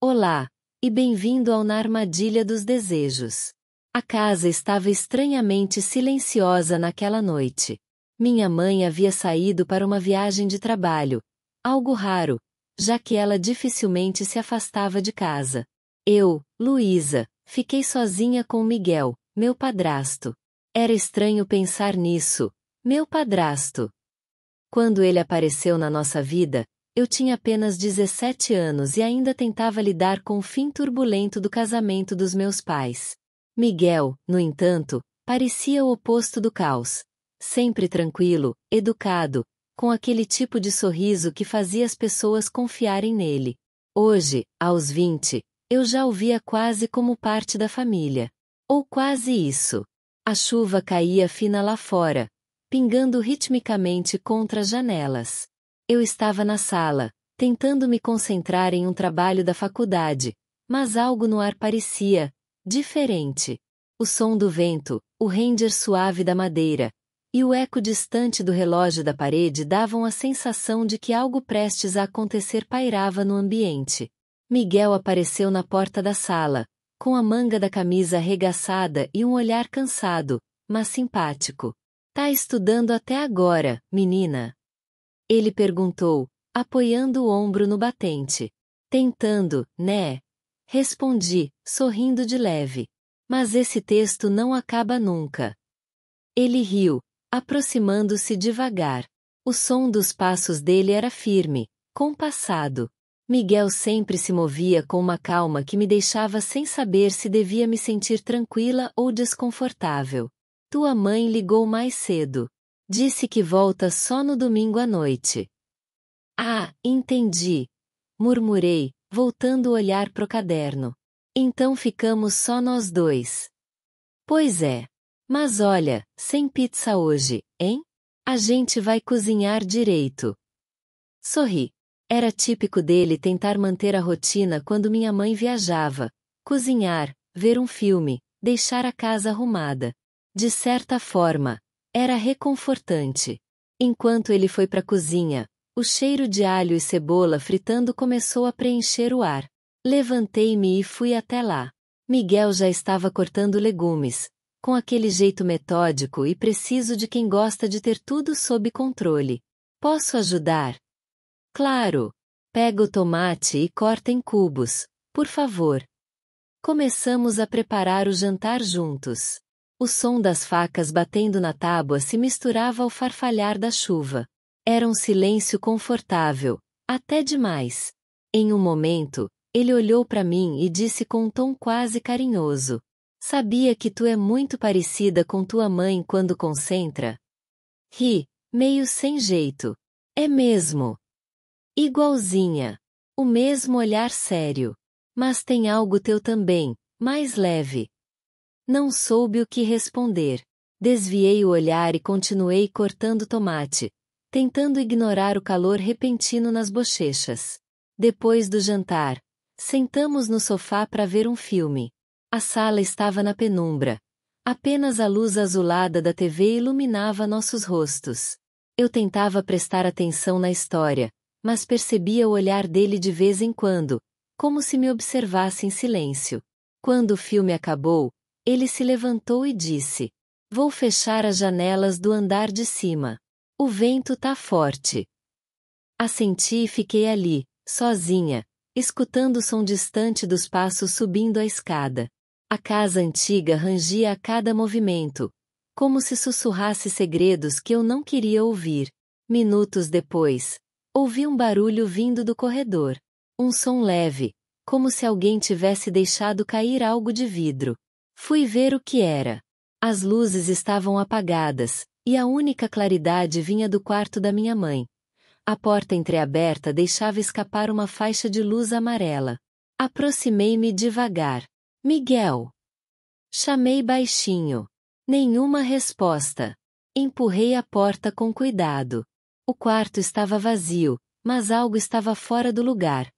Olá, e bem-vindo ao Na Armadilha dos Desejos. A casa estava estranhamente silenciosa naquela noite. Minha mãe havia saído para uma viagem de trabalho, algo raro, já que ela dificilmente se afastava de casa. Eu, Luísa, fiquei sozinha com Miguel, meu padrasto. Era estranho pensar nisso, meu padrasto. Quando ele apareceu na nossa vida, eu tinha apenas 17 anos e ainda tentava lidar com o fim turbulento do casamento dos meus pais. Miguel, no entanto, parecia o oposto do caos. Sempre tranquilo, educado, com aquele tipo de sorriso que fazia as pessoas confiarem nele. Hoje, aos 20, eu já o via quase como parte da família. Ou quase isso. A chuva caía fina lá fora, pingando ritmicamente contra as janelas. Eu estava na sala, tentando me concentrar em um trabalho da faculdade, mas algo no ar parecia diferente. O som do vento, o ranger suave da madeira, e o eco distante do relógio da parede davam a sensação de que algo prestes a acontecer pairava no ambiente. Miguel apareceu na porta da sala, com a manga da camisa arregaçada e um olhar cansado, mas simpático. Tá estudando até agora, menina? Ele perguntou, apoiando o ombro no batente. Tentando, né? Respondi, sorrindo de leve. Mas esse texto não acaba nunca. Ele riu, aproximando-se devagar. O som dos passos dele era firme, compassado. Miguel sempre se movia com uma calma que me deixava sem saber se devia me sentir tranquila ou desconfortável. Tua mãe ligou mais cedo. Disse que volta só no domingo à noite. Ah, entendi. Murmurei, voltando o olhar pro caderno. Então ficamos só nós dois. Pois é. Mas olha, sem pizza hoje, hein? A gente vai cozinhar direito. Sorri. Era típico dele tentar manter a rotina quando minha mãe viajava. Cozinhar, ver um filme, deixar a casa arrumada. De certa forma, era reconfortante. Enquanto ele foi para a cozinha, o cheiro de alho e cebola fritando começou a preencher o ar. Levantei-me e fui até lá. Miguel já estava cortando legumes, com aquele jeito metódico e preciso de quem gosta de ter tudo sob controle. Posso ajudar? Claro. Pega o tomate e corta em cubos, por favor. Começamos a preparar o jantar juntos. O som das facas batendo na tábua se misturava ao farfalhar da chuva. Era um silêncio confortável, até demais. Em um momento, ele olhou para mim e disse com um tom quase carinhoso: Sabia que tu é muito parecida com tua mãe quando concentra? Ri, meio sem jeito. É mesmo. Igualzinha. O mesmo olhar sério. Mas tem algo teu também, mais leve. Não soube o que responder. Desviei o olhar e continuei cortando tomate, tentando ignorar o calor repentino nas bochechas. Depois do jantar, sentamos no sofá para ver um filme. A sala estava na penumbra. Apenas a luz azulada da TV iluminava nossos rostos. Eu tentava prestar atenção na história, mas percebia o olhar dele de vez em quando, como se me observasse em silêncio. Quando o filme acabou, ele se levantou e disse: Vou fechar as janelas do andar de cima. O vento tá forte. Assenti e fiquei ali, sozinha, escutando o som distante dos passos subindo a escada. A casa antiga rangia a cada movimento, como se sussurrasse segredos que eu não queria ouvir. Minutos depois, ouvi um barulho vindo do corredor. Um som leve, como se alguém tivesse deixado cair algo de vidro. Fui ver o que era. As luzes estavam apagadas, e a única claridade vinha do quarto da minha mãe. A porta entreaberta deixava escapar uma faixa de luz amarela. Aproximei-me devagar. Miguel! Chamei baixinho. Nenhuma resposta. Empurrei a porta com cuidado. O quarto estava vazio, mas algo estava fora do lugar.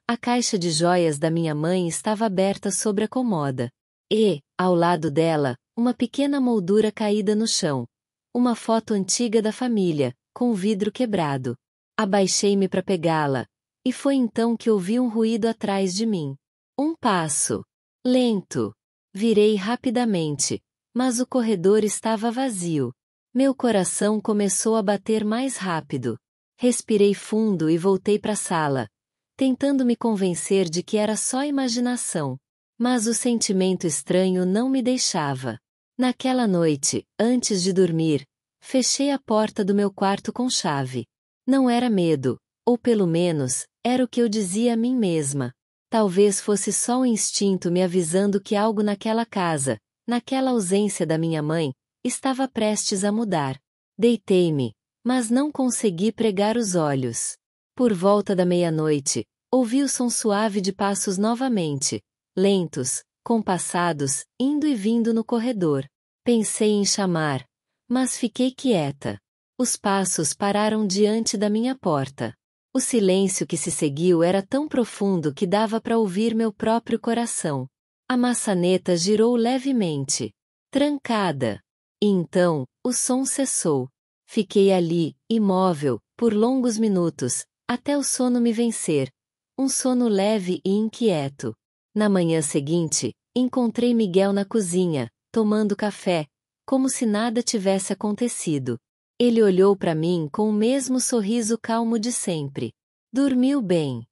A caixa de joias da minha mãe estava aberta sobre a comoda. E, ao lado dela, uma pequena moldura caída no chão. Uma foto antiga da família, com o vidro quebrado. Abaixei-me para pegá-la, E foi então que ouvi um ruído atrás de mim. Um passo. Lento. Virei rapidamente, mas o corredor estava vazio. Meu coração começou a bater mais rápido. Respirei fundo e voltei para a sala, tentando me convencer de que era só imaginação. Mas o sentimento estranho não me deixava. Naquela noite, antes de dormir, fechei a porta do meu quarto com chave. Não era medo, ou pelo menos, era o que eu dizia a mim mesma. Talvez fosse só o instinto me avisando que algo naquela casa, naquela ausência da minha mãe, estava prestes a mudar. Deitei-me, mas não consegui pregar os olhos. Por volta da meia-noite, ouvi o som suave de passos novamente, lentos, compassados, indo e vindo no corredor. Pensei em chamar, mas fiquei quieta. Os passos pararam diante da minha porta. O silêncio que se seguiu era tão profundo que dava para ouvir meu próprio coração. A maçaneta girou levemente. Trancada. E então, o som cessou. Fiquei ali, imóvel, por longos minutos, até o sono me vencer. Um sono leve e inquieto. Na manhã seguinte, encontrei Miguel na cozinha, tomando café, como se nada tivesse acontecido. Ele olhou para mim com o mesmo sorriso calmo de sempre. Dormiu bem.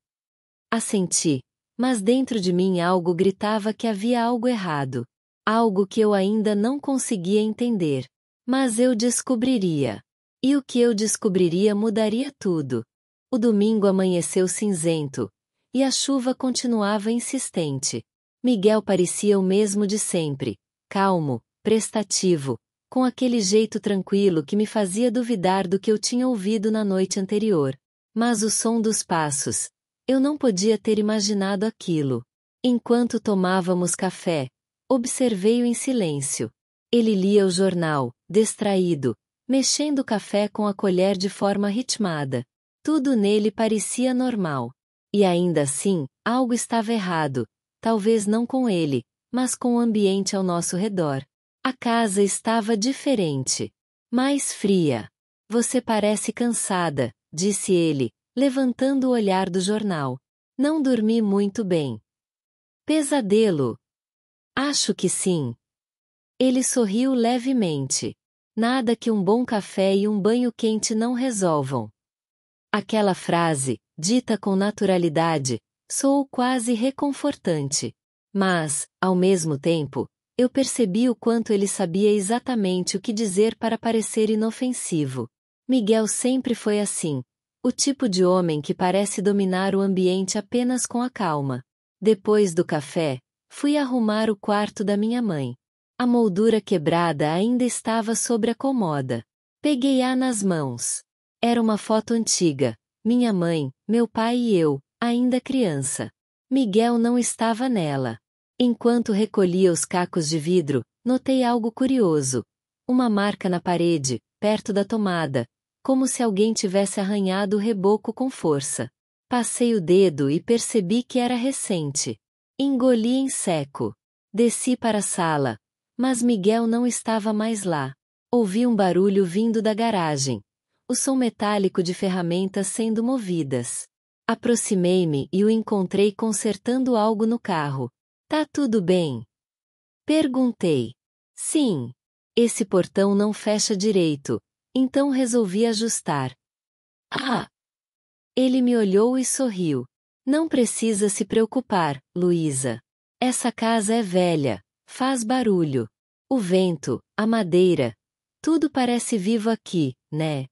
Assenti, mas dentro de mim algo gritava que havia algo errado. Algo que eu ainda não conseguia entender. Mas eu descobriria. E o que eu descobriria mudaria tudo. O domingo amanheceu cinzento, e a chuva continuava insistente. Miguel parecia o mesmo de sempre, calmo, prestativo, com aquele jeito tranquilo que me fazia duvidar do que eu tinha ouvido na noite anterior. Mas o som dos passos, eu não podia ter imaginado aquilo. Enquanto tomávamos café, observei-o em silêncio. Ele lia o jornal, distraído, mexendo o café com a colher de forma ritmada. Tudo nele parecia normal. E ainda assim, algo estava errado, talvez não com ele, mas com o ambiente ao nosso redor. A casa estava diferente. Mais fria. Você parece cansada, disse ele, levantando o olhar do jornal. Não dormi muito bem. Pesadelo? Acho que sim. Ele sorriu levemente. Nada que um bom café e um banho quente não resolvam. Aquela frase, dita com naturalidade, soou quase reconfortante. Mas, ao mesmo tempo, eu percebi o quanto ele sabia exatamente o que dizer para parecer inofensivo. Miguel sempre foi assim, o tipo de homem que parece dominar o ambiente apenas com a calma. Depois do café, fui arrumar o quarto da minha mãe. A moldura quebrada ainda estava sobre a cômoda. Peguei-a nas mãos. Era uma foto antiga, minha mãe, meu pai e eu, ainda criança. Miguel não estava nela. Enquanto recolhia os cacos de vidro, notei algo curioso. Uma marca na parede, perto da tomada, como se alguém tivesse arranhado o reboco com força. Passei o dedo e percebi que era recente. Engoli em seco. Desci para a sala, mas Miguel não estava mais lá. Ouvi um barulho vindo da garagem. O som metálico de ferramentas sendo movidas. Aproximei-me e o encontrei consertando algo no carro. Tá tudo bem? Perguntei. Sim. Esse portão não fecha direito, então resolvi ajustar. Ah! Ele me olhou e sorriu. Não precisa se preocupar, Luísa. Essa casa é velha, faz barulho. O vento, a madeira, tudo parece vivo aqui, né?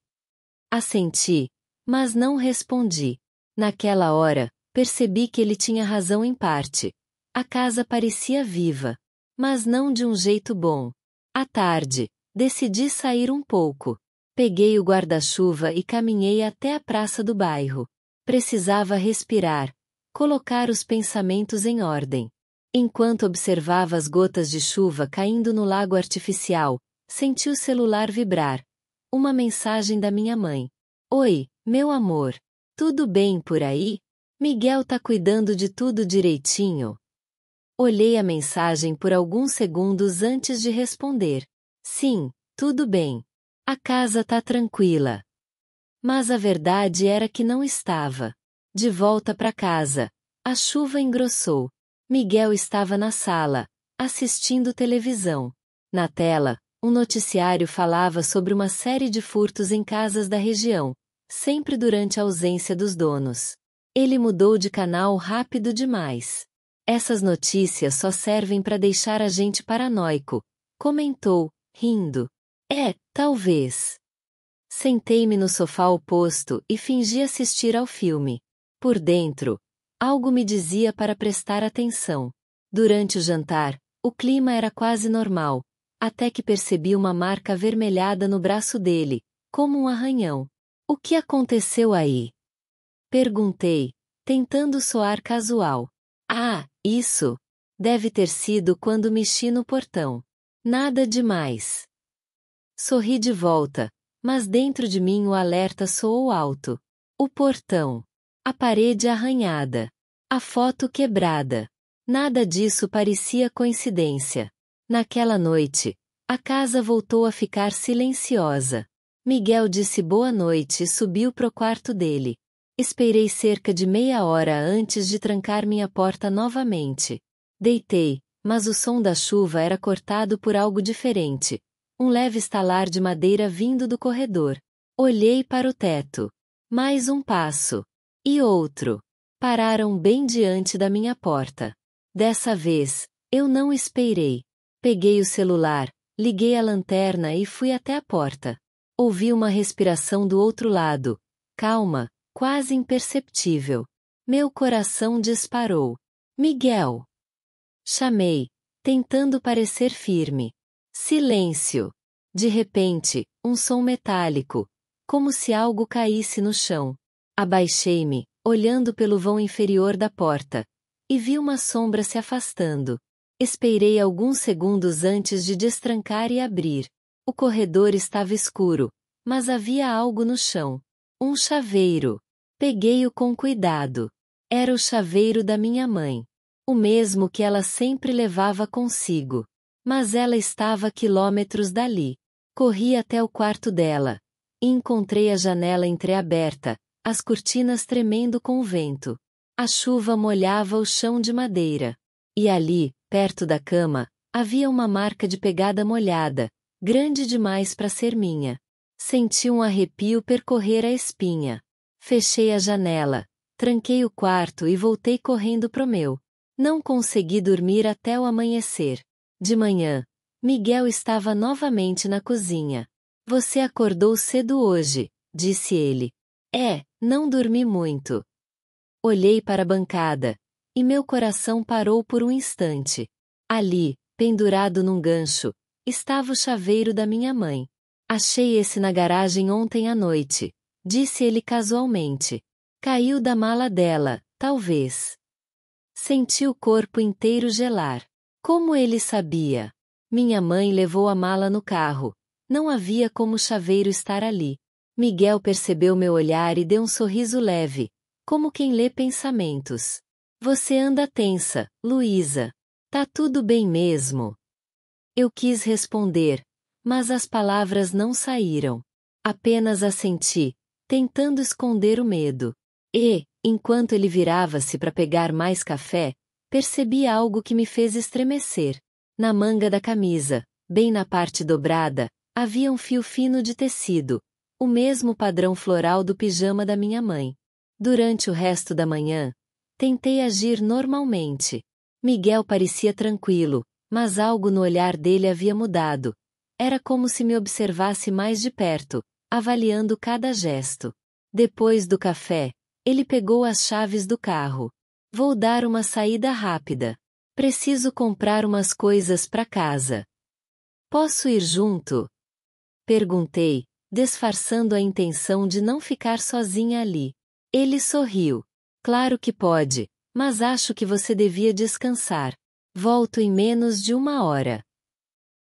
Assenti, mas não respondi. Naquela hora, percebi que ele tinha razão em parte. A casa parecia viva, mas não de um jeito bom. À tarde, decidi sair um pouco. Peguei o guarda-chuva e caminhei até a praça do bairro. Precisava respirar, colocar os pensamentos em ordem. Enquanto observava as gotas de chuva caindo no lago artificial, senti o celular vibrar. Uma mensagem da minha mãe. Oi, meu amor. Tudo bem por aí? Miguel tá cuidando de tudo direitinho? Olhei a mensagem por alguns segundos antes de responder. Sim, tudo bem. A casa tá tranquila. Mas a verdade era que não estava. De volta para casa, a chuva engrossou. Miguel estava na sala, assistindo televisão. Na tela, um noticiário falava sobre uma série de furtos em casas da região, sempre durante a ausência dos donos. Ele mudou de canal rápido demais. Essas notícias só servem para deixar a gente paranoico, comentou, rindo. Talvez. Sentei-me no sofá oposto e fingi assistir ao filme. Por dentro, algo me dizia para prestar atenção. Durante o jantar, o clima era quase normal, até que percebi uma marca avermelhada no braço dele, como um arranhão. O que aconteceu aí? Perguntei, tentando soar casual. Isso. Deve ter sido quando mexi no portão. Nada demais. Sorri de volta, mas dentro de mim o alerta soou alto. O portão. A parede arranhada. A foto quebrada. Nada disso parecia coincidência. Naquela noite, a casa voltou a ficar silenciosa. Miguel disse boa noite e subiu pro quarto dele. Esperei cerca de meia hora antes de trancar minha porta novamente. Deitei, mas o som da chuva era cortado por algo diferente. Um leve estalar de madeira vindo do corredor. Olhei para o teto. Mais um passo. E outro. Pararam bem diante da minha porta. Dessa vez, eu não esperei. Peguei o celular, liguei a lanterna e fui até a porta. Ouvi uma respiração do outro lado. Calma, quase imperceptível. Meu coração disparou. Miguel! Chamei, tentando parecer firme. Silêncio. De repente, um som metálico, como se algo caísse no chão. Abaixei-me, olhando pelo vão inferior da porta, e vi uma sombra se afastando. Esperei alguns segundos antes de destrancar e abrir. O corredor estava escuro, mas havia algo no chão. Um chaveiro. Peguei-o com cuidado. Era o chaveiro da minha mãe. O mesmo que ela sempre levava consigo. Mas ela estava a quilômetros dali. Corri até o quarto dela. E encontrei a janela entreaberta, as cortinas tremendo com o vento. A chuva molhava o chão de madeira. E ali, perto da cama, havia uma marca de pegada molhada, grande demais para ser minha. Senti um arrepio percorrer a espinha. Fechei a janela, tranquei o quarto e voltei correndo pro meu. Não consegui dormir até o amanhecer. De manhã, Miguel estava novamente na cozinha. Você acordou cedo hoje, disse ele. Não dormi muito. Olhei para a bancada, e meu coração parou por um instante. Ali, pendurado num gancho, estava o chaveiro da minha mãe. Achei esse na garagem ontem à noite, disse ele casualmente. Caiu da mala dela, talvez. Senti o corpo inteiro gelar. Como ele sabia? Minha mãe levou a mala no carro. Não havia como o chaveiro estar ali. Miguel percebeu meu olhar e deu um sorriso leve, como quem lê pensamentos. Você anda tensa, Luísa. Tá tudo bem mesmo? Eu quis responder, mas as palavras não saíram. Apenas assenti, tentando esconder o medo. E, enquanto ele virava-se para pegar mais café, percebi algo que me fez estremecer. Na manga da camisa, bem na parte dobrada, havia um fio fino de tecido, o mesmo padrão floral do pijama da minha mãe. Durante o resto da manhã, tentei agir normalmente. Miguel parecia tranquilo, mas algo no olhar dele havia mudado. Era como se me observasse mais de perto, avaliando cada gesto. Depois do café, ele pegou as chaves do carro. Vou dar uma saída rápida. Preciso comprar umas coisas para casa. Posso ir junto? Perguntei, disfarçando a intenção de não ficar sozinha ali. Ele sorriu. Claro que pode, mas acho que você devia descansar. Volto em menos de 1 hora.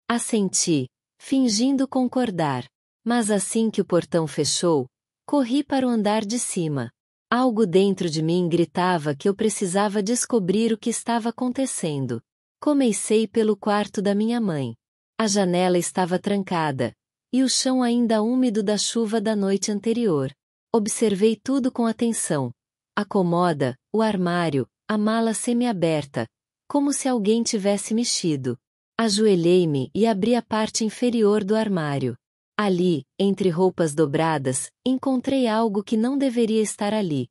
Assenti, fingindo concordar. Mas assim que o portão fechou, corri para o andar de cima. Algo dentro de mim gritava que eu precisava descobrir o que estava acontecendo. Comecei pelo quarto da minha mãe. A janela estava trancada, e o chão ainda úmido da chuva da noite anterior. Observei tudo com atenção, A comoda, o armário, a mala semi-aberta, como se alguém tivesse mexido. Ajoelhei-me e abri a parte inferior do armário. Ali, entre roupas dobradas, encontrei algo que não deveria estar ali.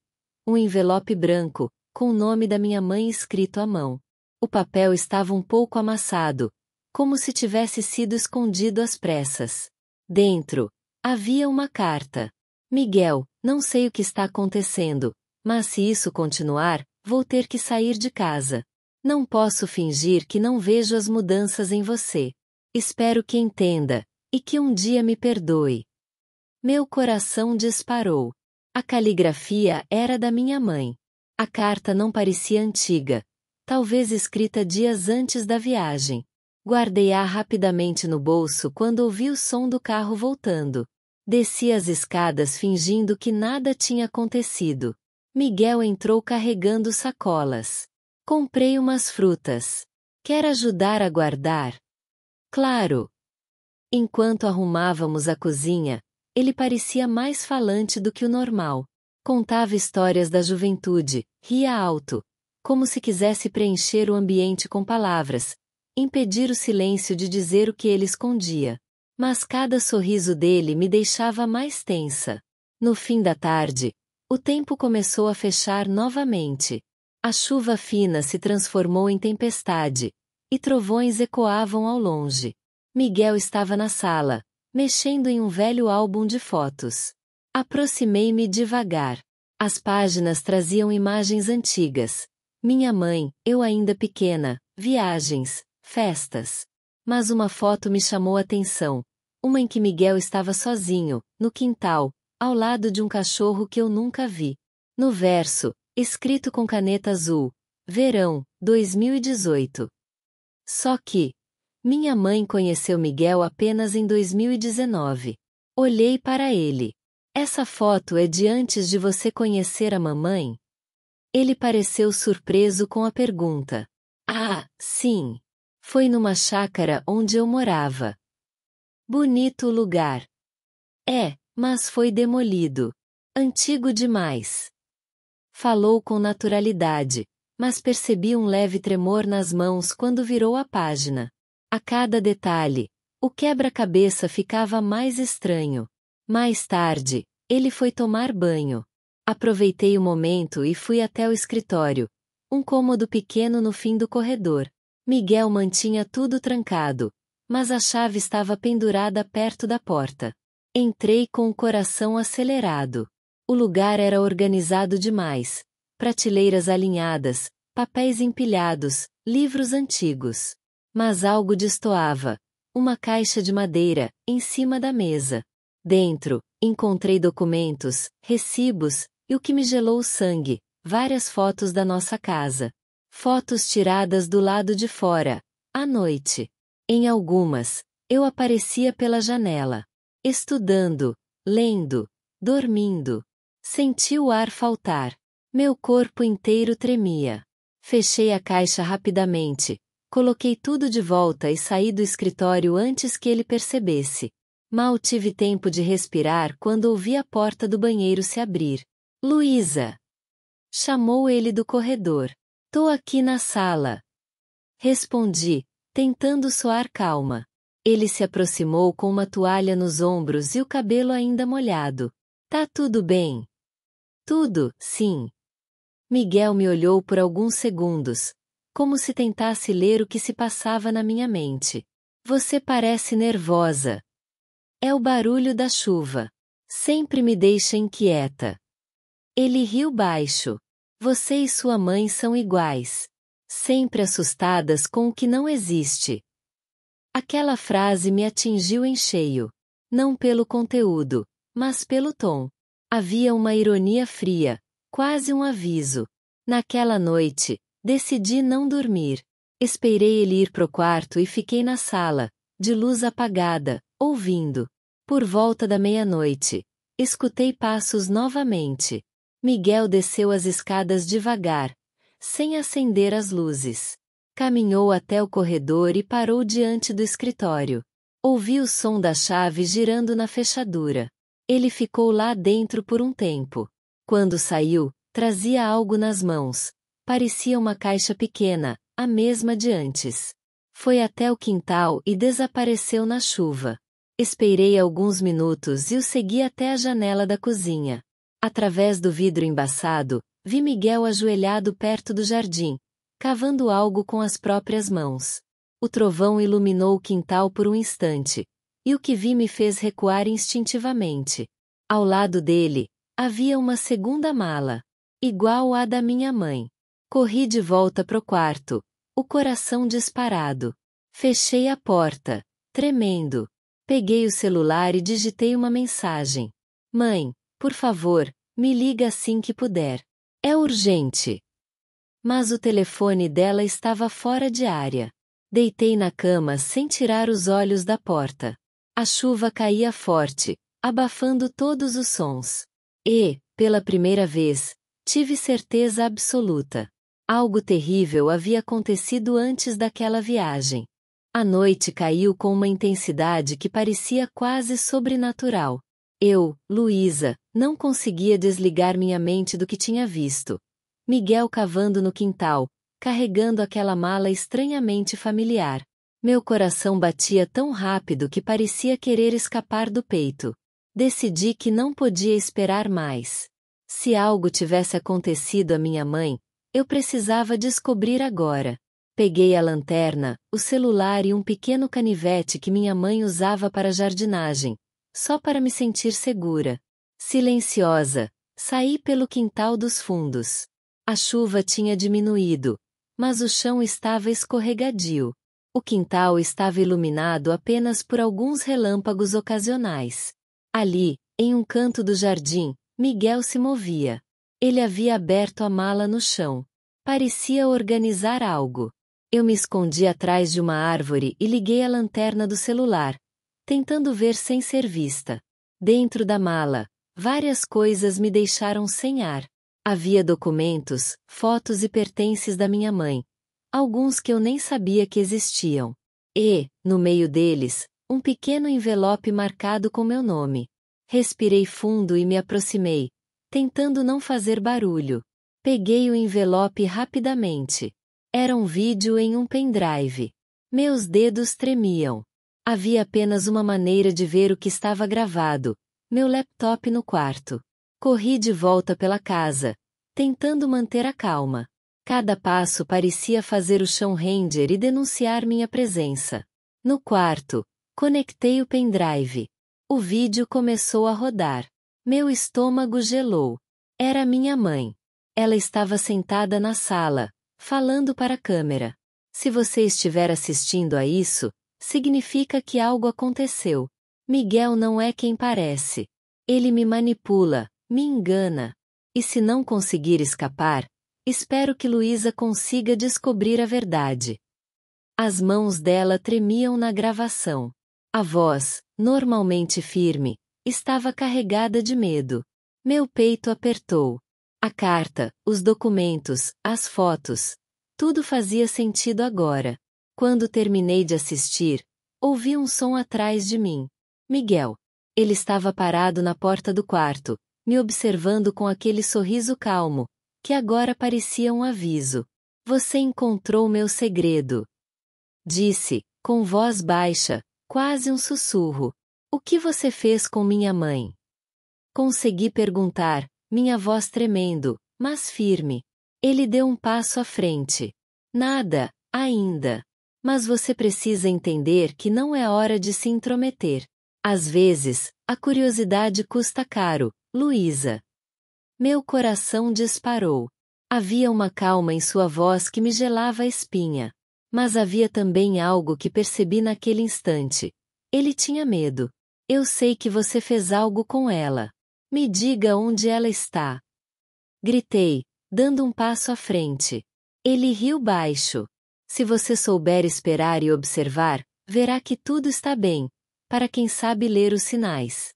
Um envelope branco, com o nome da minha mãe escrito à mão. O papel estava um pouco amassado, como se tivesse sido escondido às pressas. Dentro, havia uma carta. Miguel, não sei o que está acontecendo, mas se isso continuar, vou ter que sair de casa. Não posso fingir que não vejo as mudanças em você. Espero que entenda, e que um dia me perdoe. Meu coração disparou. A caligrafia era da minha mãe. A carta não parecia antiga, talvez escrita dias antes da viagem. Guardei-a rapidamente no bolso quando ouvi o som do carro voltando. Desci as escadas fingindo que nada tinha acontecido. Miguel entrou carregando sacolas. Comprei umas frutas. Quer ajudar a guardar? Claro. Enquanto arrumávamos a cozinha, ele parecia mais falante do que o normal. Contava histórias da juventude, ria alto, como se quisesse preencher o ambiente com palavras, impedir o silêncio de dizer o que ele escondia. Mas cada sorriso dele me deixava mais tensa. No fim da tarde, o tempo começou a fechar novamente. A chuva fina se transformou em tempestade, e trovões ecoavam ao longe. Miguel estava na sala, mexendo em um velho álbum de fotos. Aproximei-me devagar. As páginas traziam imagens antigas. Minha mãe, eu ainda pequena, viagens, festas. Mas uma foto me chamou a atenção. Uma em que Miguel estava sozinho, no quintal, ao lado de um cachorro que eu nunca vi. No verso, escrito com caneta azul, Verão, 2018. Só que, minha mãe conheceu Miguel apenas em 2019. Olhei para ele. Essa foto é de antes de você conhecer a mamãe? Ele pareceu surpreso com a pergunta. Ah, sim. Foi numa chácara onde eu morava. Bonito lugar. É, mas foi demolido. Antigo demais. Falou com naturalidade, mas percebi um leve tremor nas mãos quando virou a página. A cada detalhe, o quebra-cabeça ficava mais estranho. Mais tarde, ele foi tomar banho. Aproveitei o momento e fui até o escritório, um cômodo pequeno no fim do corredor. Miguel mantinha tudo trancado, mas a chave estava pendurada perto da porta. Entrei com o coração acelerado. O lugar era organizado demais. Prateleiras alinhadas, papéis empilhados, livros antigos. Mas algo destoava. Uma caixa de madeira, em cima da mesa. Dentro, encontrei documentos, recibos, e o que me gelou o sangue, várias fotos da nossa casa. Fotos tiradas do lado de fora, à noite. Em algumas, eu aparecia pela janela. Estudando, lendo, dormindo. Senti o ar faltar. Meu corpo inteiro tremia. Fechei a caixa rapidamente, coloquei tudo de volta e saí do escritório antes que ele percebesse. Mal tive tempo de respirar quando ouvi a porta do banheiro se abrir. Luísa! Chamou ele do corredor. Tô aqui na sala. Respondi, tentando soar calma. Ele se aproximou com uma toalha nos ombros e o cabelo ainda molhado. Tá tudo bem? Tudo, sim. Miguel me olhou por alguns segundos, como se tentasse ler o que se passava na minha mente. Você parece nervosa. É o barulho da chuva. Sempre me deixa inquieta. Ele riu baixo. Você e sua mãe são iguais. Sempre assustadas com o que não existe. Aquela frase me atingiu em cheio. Não pelo conteúdo, mas pelo tom. Havia uma ironia fria, quase um aviso. Naquela noite, decidi não dormir. Esperei ele ir pro quarto e fiquei na sala, de luz apagada, ouvindo. Por volta da meia-noite, escutei passos novamente. Miguel desceu as escadas devagar, sem acender as luzes. Caminhou até o corredor e parou diante do escritório. Ouvi o som da chave girando na fechadura. Ele ficou lá dentro por um tempo. Quando saiu, Trazia algo nas mãos. Parecia uma caixa pequena, a mesma de antes. Foi até o quintal e desapareceu na chuva. Esperei alguns minutos e o segui até a janela da cozinha. Através do vidro embaçado, vi Miguel ajoelhado perto do jardim, cavando algo com as próprias mãos. O trovão iluminou o quintal por um instante, e o que vi me fez recuar instintivamente. Ao lado dele, havia uma segunda mala, igual à da minha mãe. Corri de volta pro quarto, o coração disparado. Fechei a porta, tremendo. Peguei o celular e digitei uma mensagem. Mãe, por favor, me liga assim que puder. É urgente. Mas o telefone dela estava fora de área. Deitei na cama sem tirar os olhos da porta. A chuva caía forte, abafando todos os sons. E, pela primeira vez, tive certeza absoluta. Algo terrível havia acontecido antes daquela viagem. A noite caiu com uma intensidade que parecia quase sobrenatural. Eu, Luísa, não conseguia desligar minha mente do que tinha visto. Miguel cavando no quintal, carregando aquela mala estranhamente familiar. Meu coração batia tão rápido que parecia querer escapar do peito. Decidi que não podia esperar mais. Se algo tivesse acontecido à minha mãe, eu precisava descobrir agora. Peguei a lanterna, o celular e um pequeno canivete que minha mãe usava para jardinagem, só para me sentir segura. Silenciosa, saí pelo quintal dos fundos. A chuva tinha diminuído, mas o chão estava escorregadio. O quintal estava iluminado apenas por alguns relâmpagos ocasionais. Ali, em um canto do jardim, Miguel se movia. Ele havia aberto a mala no chão. Parecia organizar algo. Eu me escondi atrás de uma árvore e liguei a lanterna do celular, tentando ver sem ser vista. Dentro da mala, várias coisas me deixaram sem ar. Havia documentos, fotos e pertences da minha mãe, alguns que eu nem sabia que existiam. E, no meio deles, um pequeno envelope marcado com meu nome. Respirei fundo e me aproximei, tentando não fazer barulho. Peguei o envelope rapidamente. Era um vídeo em um pendrive. Meus dedos tremiam. Havia apenas uma maneira de ver o que estava gravado: meu laptop no quarto. Corri de volta pela casa, tentando manter a calma. Cada passo parecia fazer o chão render e denunciar minha presença. No quarto, conectei o pendrive. O vídeo começou a rodar. Meu estômago gelou. Era minha mãe. Ela estava sentada na sala, falando para a câmera. Se você estiver assistindo a isso, significa que algo aconteceu. Miguel não é quem parece. Ele me manipula, me engana. E se não conseguir escapar, espero que Luísa consiga descobrir a verdade. As mãos dela tremiam na gravação. A voz, normalmente firme, estava carregada de medo. Meu peito apertou. A carta, os documentos, as fotos. Tudo fazia sentido agora. Quando terminei de assistir, ouvi um som atrás de mim. Miguel. Ele estava parado na porta do quarto, me observando com aquele sorriso calmo, que agora parecia um aviso. Você encontrou meu segredo. Disse, com voz baixa, quase um sussurro. O que você fez com minha mãe? Consegui perguntar, minha voz tremendo, mas firme. Ele deu um passo à frente. Nada, ainda. Mas você precisa entender que não é hora de se intrometer. Às vezes, a curiosidade custa caro, Luísa. Meu coração disparou. Havia uma calma em sua voz que me gelava a espinha. Mas havia também algo que percebi naquele instante. Ele tinha medo. Eu sei que você fez algo com ela. Me diga onde ela está. Gritei, dando um passo à frente. Ele riu baixo. Se você souber esperar e observar, verá que tudo está bem, para quem sabe ler os sinais.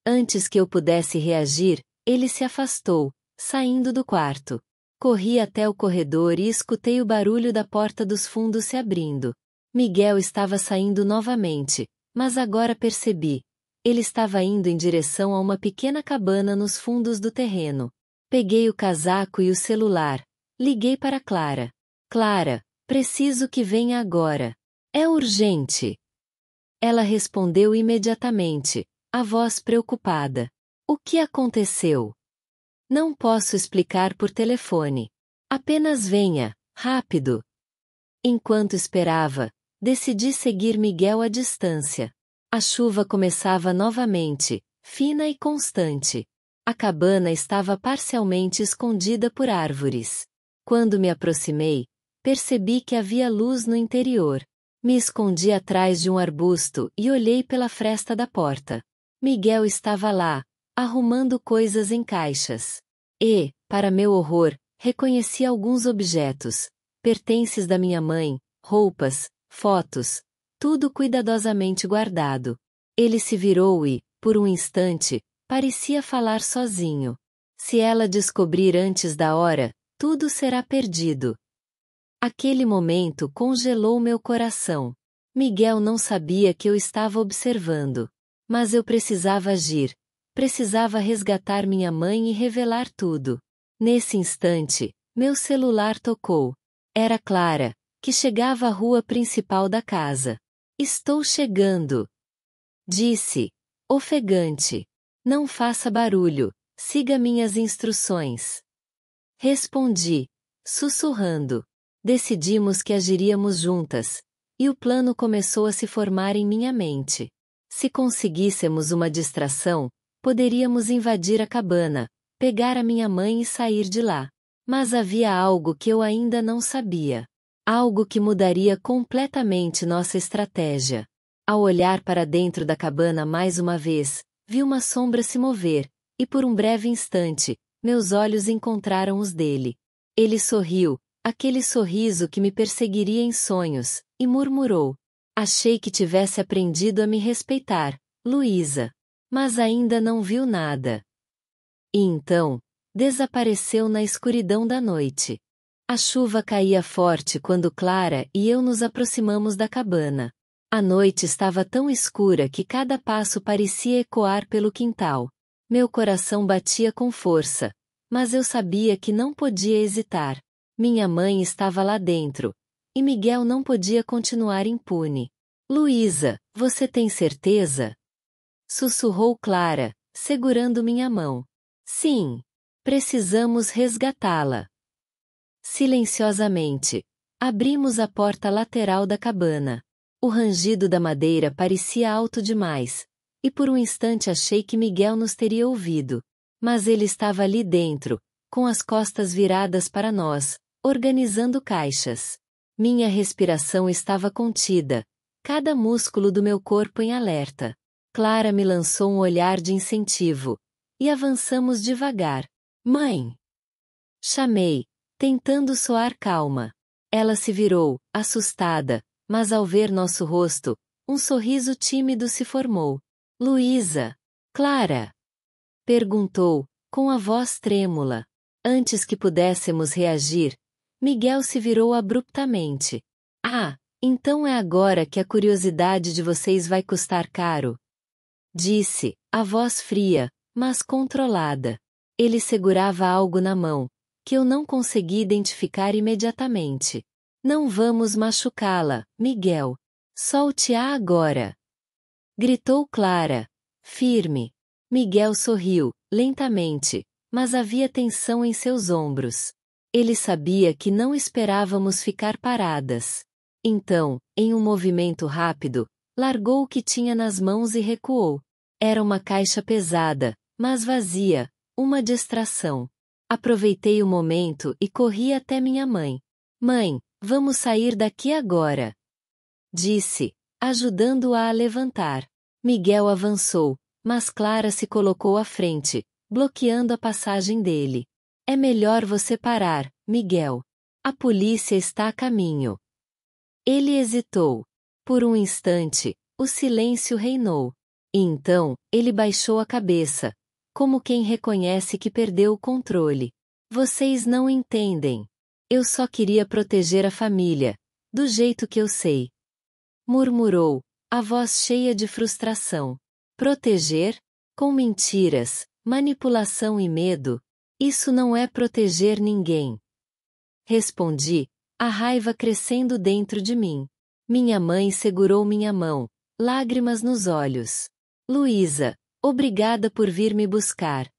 Antes que eu pudesse reagir, ele se afastou, saindo do quarto. Corri até o corredor e escutei o barulho da porta dos fundos se abrindo. Miguel estava saindo novamente, mas agora percebi. Ele estava indo em direção a uma pequena cabana nos fundos do terreno. Peguei o casaco e o celular. Liguei para Clara. Clara, preciso que venha agora. É urgente. Ela respondeu imediatamente, a voz preocupada. O que aconteceu? Não posso explicar por telefone. Apenas venha, rápido. Enquanto esperava, decidi seguir Miguel à distância. A chuva começava novamente, fina e constante. A cabana estava parcialmente escondida por árvores. Quando me aproximei, percebi que havia luz no interior. Me escondi atrás de um arbusto e olhei pela fresta da porta. Miguel estava lá, arrumando coisas em caixas. E, para meu horror, reconheci alguns objetos, pertences da minha mãe, roupas, fotos, tudo cuidadosamente guardado. Ele se virou e, por um instante, parecia falar sozinho. Se ela descobrir antes da hora, tudo será perdido. Aquele momento congelou meu coração. Miguel não sabia que eu estava observando. Mas eu precisava agir. Precisava resgatar minha mãe e revelar tudo. Nesse instante, meu celular tocou. Era Clara, que chegava à rua principal da casa. Estou chegando, disse, ofegante. Não faça barulho, siga minhas instruções. Respondi, sussurrando. Decidimos que agiríamos juntas, e o plano começou a se formar em minha mente. Se conseguíssemos uma distração, poderíamos invadir a cabana, pegar a minha mãe e sair de lá. Mas havia algo que eu ainda não sabia. Algo que mudaria completamente nossa estratégia. Ao olhar para dentro da cabana mais uma vez, vi uma sombra se mover, e por um breve instante, meus olhos encontraram os dele. Ele sorriu, aquele sorriso que me perseguiria em sonhos, e murmurou. Achei que tivesse aprendido a me respeitar, Luísa. Mas ainda não viu nada. E então, desapareceu na escuridão da noite. A chuva caía forte quando Clara e eu nos aproximamos da cabana. A noite estava tão escura que cada passo parecia ecoar pelo quintal. Meu coração batia com força, mas eu sabia que não podia hesitar. Minha mãe estava lá dentro, e Miguel não podia continuar impune. Luísa, você tem certeza? Sussurrou Clara, segurando minha mão. Sim. Precisamos resgatá-la. Silenciosamente, abrimos a porta lateral da cabana. O rangido da madeira parecia alto demais, e por um instante achei que Miguel nos teria ouvido. Mas ele estava ali dentro, com as costas viradas para nós, organizando caixas. Minha respiração estava contida, cada músculo do meu corpo em alerta. Clara me lançou um olhar de incentivo, e avançamos devagar. Mãe! Chamei, tentando soar calma. Ela se virou, assustada, mas ao ver nosso rosto, um sorriso tímido se formou. Luísa! Clara! Perguntou, com a voz trêmula. Antes que pudéssemos reagir, Miguel se virou abruptamente. Ah, então é agora que a curiosidade de vocês vai custar caro. Disse, a voz fria, mas controlada. Ele segurava algo na mão, que eu não consegui identificar imediatamente. Não vamos machucá-la, Miguel. Solte-a agora. Gritou Clara. Firme. Miguel sorriu, lentamente, mas havia tensão em seus ombros. Ele sabia que não esperávamos ficar paradas. Então, em um movimento rápido, largou o que tinha nas mãos e recuou. Era uma caixa pesada, mas vazia, uma distração. Aproveitei o momento e corri até minha mãe. Mãe, vamos sair daqui agora. Disse, ajudando-a a levantar. Miguel avançou, mas Clara se colocou à frente, bloqueando a passagem dele. É melhor você parar, Miguel. A polícia está a caminho. Ele hesitou. Por um instante, o silêncio reinou. E então, ele baixou a cabeça, como quem reconhece que perdeu o controle. Vocês não entendem. Eu só queria proteger a família, do jeito que eu sei. Murmurou, a voz cheia de frustração. Proteger? Com mentiras, manipulação e medo? Isso não é proteger ninguém. Respondi, a raiva crescendo dentro de mim. Minha mãe segurou minha mão, lágrimas nos olhos. Luísa, obrigada por vir me buscar.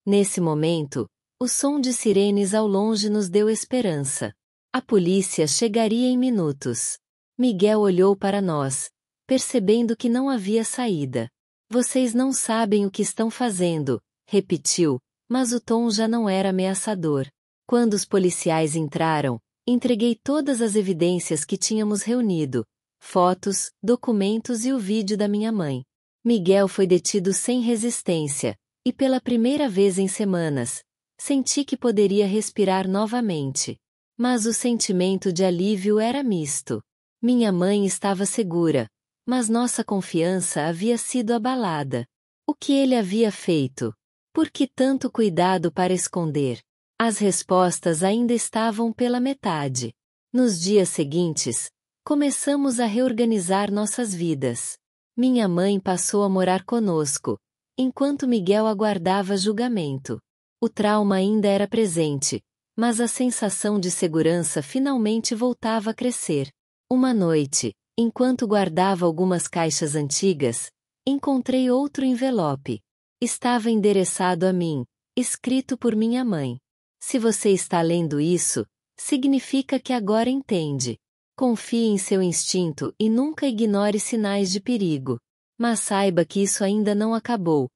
Nesse momento, o som de sirenes ao longe nos deu esperança. A polícia chegaria em minutos. Miguel olhou para nós, percebendo que não havia saída. Vocês não sabem o que estão fazendo, repetiu, mas o tom já não era ameaçador. Quando os policiais entraram, entreguei todas as evidências que tínhamos reunido, fotos, documentos e o vídeo da minha mãe. Miguel foi detido sem resistência, e pela primeira vez em semanas, senti que poderia respirar novamente. Mas o sentimento de alívio era misto. Minha mãe estava segura, mas nossa confiança havia sido abalada. O que ele havia feito? Por que tanto cuidado para esconder? As respostas ainda estavam pela metade. Nos dias seguintes, começamos a reorganizar nossas vidas. Minha mãe passou a morar conosco, enquanto Miguel aguardava julgamento. O trauma ainda era presente, mas a sensação de segurança finalmente voltava a crescer. Uma noite, enquanto guardava algumas caixas antigas, encontrei outro envelope. Estava endereçado a mim, escrito por minha mãe. Se você está lendo isso, significa que agora entende. Confie em seu instinto e nunca ignore sinais de perigo. Mas saiba que isso ainda não acabou.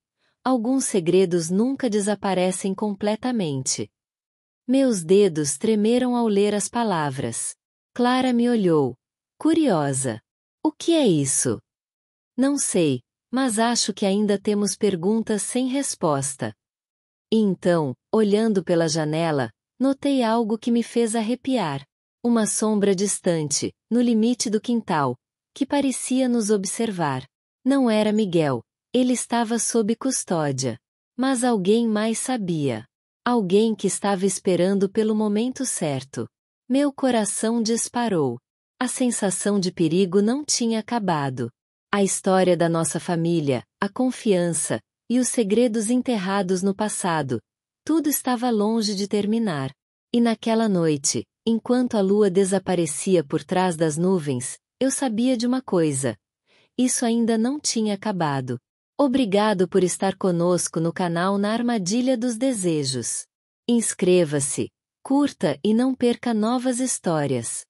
Alguns segredos nunca desaparecem completamente. Meus dedos tremeram ao ler as palavras. Clara me olhou, curiosa. O que é isso? Não sei, mas acho que ainda temos perguntas sem resposta. E então, olhando pela janela, notei algo que me fez arrepiar. Uma sombra distante, no limite do quintal, que parecia nos observar. Não era Miguel, ele estava sob custódia. Mas alguém mais sabia. Alguém que estava esperando pelo momento certo. Meu coração disparou. A sensação de perigo não tinha acabado. A história da nossa família, a confiança, e os segredos enterrados no passado, tudo estava longe de terminar. E naquela noite, enquanto a lua desaparecia por trás das nuvens, eu sabia de uma coisa. Isso ainda não tinha acabado. Obrigado por estar conosco no canal Na Armadilha dos Desejos. Inscreva-se, curta e não perca novas histórias.